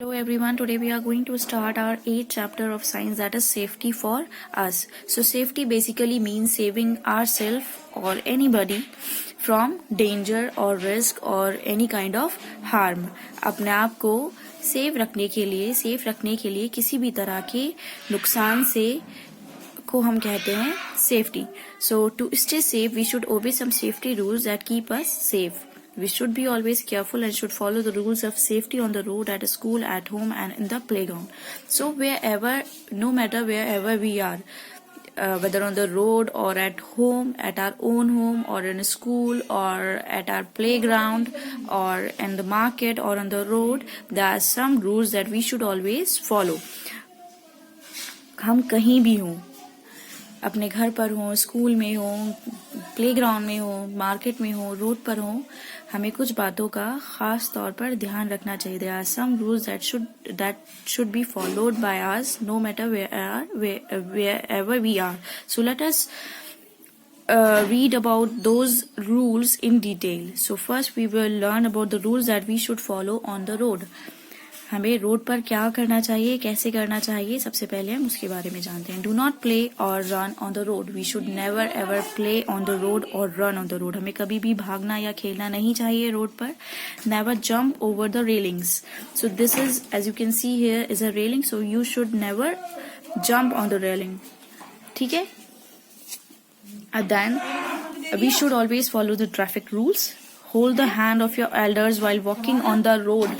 Hello everyone, today we are going to start our 8th chapter of science, that is safety for us. So safety basically means saving ourselves or anybody from danger or risk or any kind of harm. अपने आप को safe रखने के लिए किसी भी तरह के नुकसान से को हम कहते हैं safety. So to stay safe we should obey some safety rules that keep us safe. We should be always careful and should follow the rules of safety on the road, at school, at home and in the playground. So no matter wherever we are, whether on the road or at home, at our own home or in a school or at our playground or in the market or on the road, there are some rules that we should always follow. हम कहीं भी हों, अपने घर पर हो, school में हो, प्लेग्राउंड में हो, मार्केट में हो, रोड पर हो, हमें कुछ बातों का खास तौर पर ध्यान रखना चाहिए. There are some rules that should be followed by us no matter wherever we are. So let us read about those rules in detail. So first we will learn about the rules that we should follow on the road. हमें road पर क्या करना चाहिए, कैसे करना चाहिए, सबसे पहले हम उसके बारे में जानते हैं. डू नॉट प्ले और run on the road. We should never ever play on the road और रन ऑन द रोड. हमें कभी भी भागना या खेलना नहीं चाहिए रोड पर. Never jump over the railings. So this is, as you can see here, is a railing. So you should never jump on the railing. ठीक है. Then we should always follow the traffic rules. Hold the hand of your elders while walking on the road.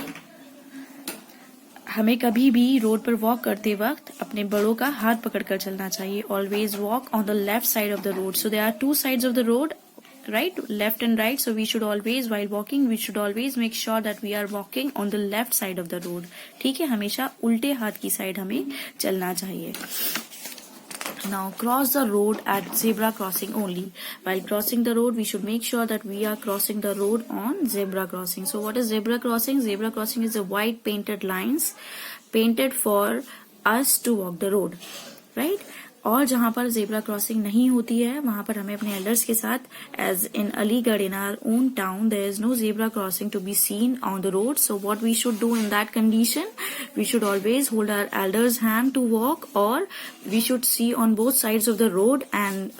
हमें कभी भी road पर walk करते वक्त अपने बड़ों का हाथ पकड़कर चलना चाहिए. Always walk on the left side of the road. So there are two sides of the road, right, left and right. So we should always, while walking, we should always make sure that we are walking on the left side of the road. ठीक है, हमेशा उल्टे हाथ की side हमें चलना चाहिए. Now cross the road at zebra crossing only. While crossing the road, we should make sure that we are crossing the road on zebra crossing. So what is zebra crossing? Zebra crossing is the white painted lines painted for us to walk the road, right? और जहाँ पर zebra crossing नहीं होती है वहां पर हमें अपने एल्डर्स के साथ, as in Aligarh in our own town, there is no zebra crossing to be seen on the road. So what we should do in that condition, we should always hold our elders hand to walk, और we should see on both sides of the road and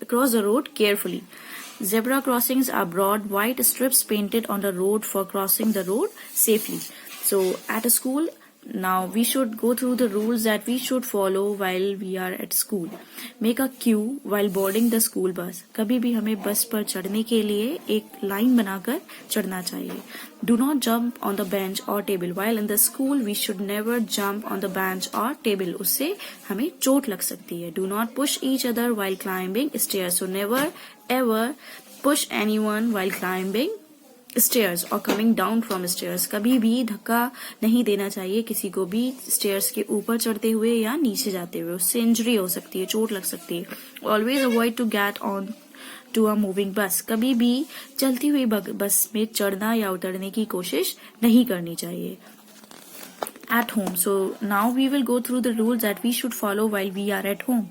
cross the road carefully. Zebra crossings are broad white strips painted on the road for crossing the road safely. So at a school, now we should go through the rules that we should follow while we are at school. Make a queue while boarding the school bus. कभी भी हमें बस पर चढ़ने के लिए एक line बनाकर चढ़ना चाहिए. Do not jump on the bench or table. While in the school, we should never jump on the bench or table. उससे हमें चोट लग सकती है. Do not push each other while climbing stairs. So never ever push anyone while climbing stairs और coming down from stairs. कभी भी धक्का नहीं देना चाहिए किसी को भी स्टेयर्स के ऊपर चढ़ते हुए या नीचे जाते हुए. उससे इंजरी हो सकती है, चोट लग सकती है. Always avoid to get on to a moving bus. कभी भी चलती हुई बस में चढ़ना या उतरने की कोशिश नहीं करनी चाहिए. At home. So now we will go through the rules that we should follow while we are at home.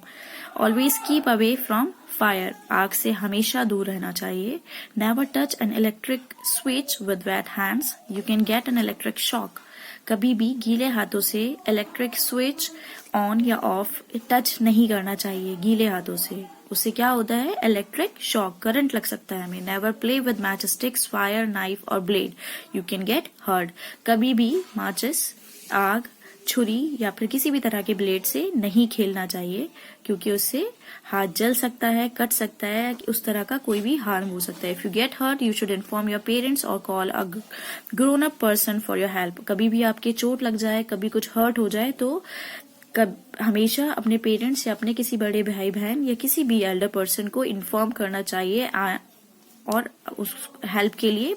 Always keep away from fire. आग से हमेशा दूर रहना चाहिए. Never touch an electric switch with wet hands. You can get an electric shock. कभी भी गीले हाथों से इलेक्ट्रिक स्विच ऑन या ऑफ टच नहीं करना चाहिए गीले हाथों से. उससे क्या होता है, इलेक्ट्रिक शॉक, करंट लग सकता है हमें. Never play with match sticks, fire, knife और blade. You can get hurt. कभी भी माचिस, आग, छुरी या फिर किसी भी तरह के ब्लेड से नहीं खेलना चाहिए, क्योंकि उससे हाथ जल सकता है, कट सकता है, उस तरह का कोई भी हार्म हो सकता है. If you get hurt you should inform your parents और call a grown up person for your help. कभी भी आपके चोट लग जाए, कभी कुछ हर्ट हो जाए तो हमेशा अपने पेरेंट्स या अपने किसी बड़े भाई बहन या किसी भी एल्डर पर्सन को इन्फॉर्म करना चाहिए और उस हेल्प के लिए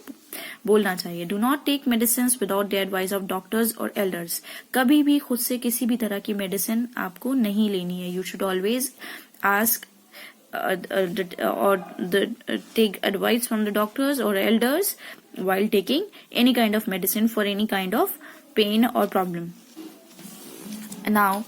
बोलना चाहिए. Do not take medicine without the advice of doctors और एल्डर्स. कभी भी खुद से किसी भी तरह की मेडिसिन आपको नहीं लेनी है. You should always ask or take advice from the doctors or elders while taking any kind of medicine for any kind of pain or problem. Now,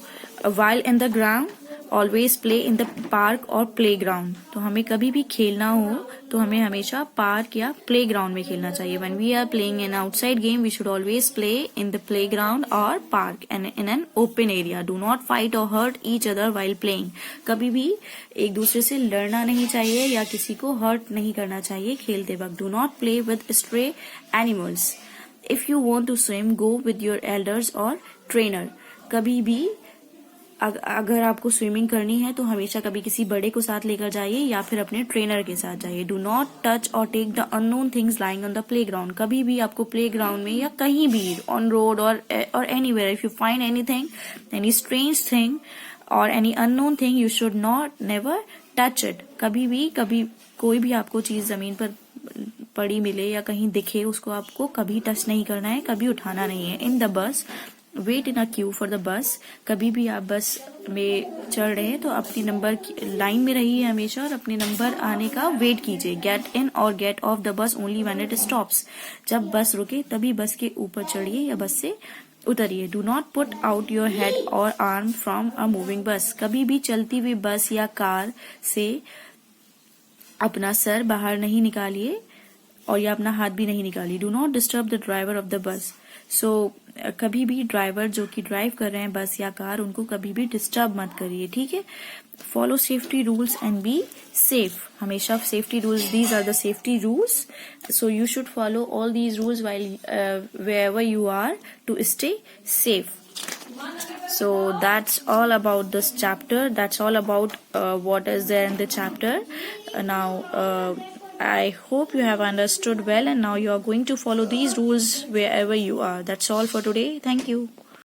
while in the ground, always play in the park और play ground. तो हमें कभी भी खेलना हो तो हमें हमेशा पार्क या प्ले ग्राउंड में खेलना चाहिए। When we are playing an outside game we should always play in the play ground और park and in an open area. Do not fight और hurt each other while playing. कभी भी एक दूसरे से लड़ना नहीं चाहिए या किसी को हर्ट नहीं करना चाहिए खेलते वक्त। Do not play with stray animals. If you want to swim go with your elders और ट्रेनर। कभी भी अगर आपको स्विमिंग करनी है तो हमेशा कभी किसी बड़े को साथ लेकर जाइए या फिर अपने ट्रेनर के साथ जाइए। डू नॉट टच और take the unknown things lying on the play ground. कभी भी आपको प्ले ग्राउंड में या कहीं भी ऑन रोड और anywhere if you find anything, any strange thing और any unknown thing, you should not never touch it. कभी कोई भी आपको चीज जमीन पर पड़ी मिले या कहीं दिखे उसको आपको कभी टच नहीं करना है, कभी उठाना नहीं है। In the bus wait in a queue for the bus. कभी भी आप बस में चढ़ रहे हैं तो अपनी नंबर लाइन में रहिए हमेशा और अपने नंबर आने का वेट कीजिए। गेट इन और get off the bus only when it stops. जब बस रुके तभी बस के ऊपर चढ़िए या बस से उतरिए। Do not put out your head और arm from a moving bus. कभी भी चलती हुई बस या कार से अपना सर बाहर नहीं निकालिए और या अपना हाथ भी नहीं निकालिए। Do not disturb the driver of the bus. So कभी भी ड्राइवर जो कि ड्राइव कर रहे हैं बस या कार उनको कभी भी डिस्टर्ब मत करिए, ठीक है। Follow safety rules and be safe. हमेशा safety rules, these are the safety rules, so you should follow all these rules while wherever you are to stay safe. So that's all about this chapter. That's all about what is there in the chapter. Now I hope you have understood well and now you are going to follow these rules wherever you are. That's all for today. Thank you.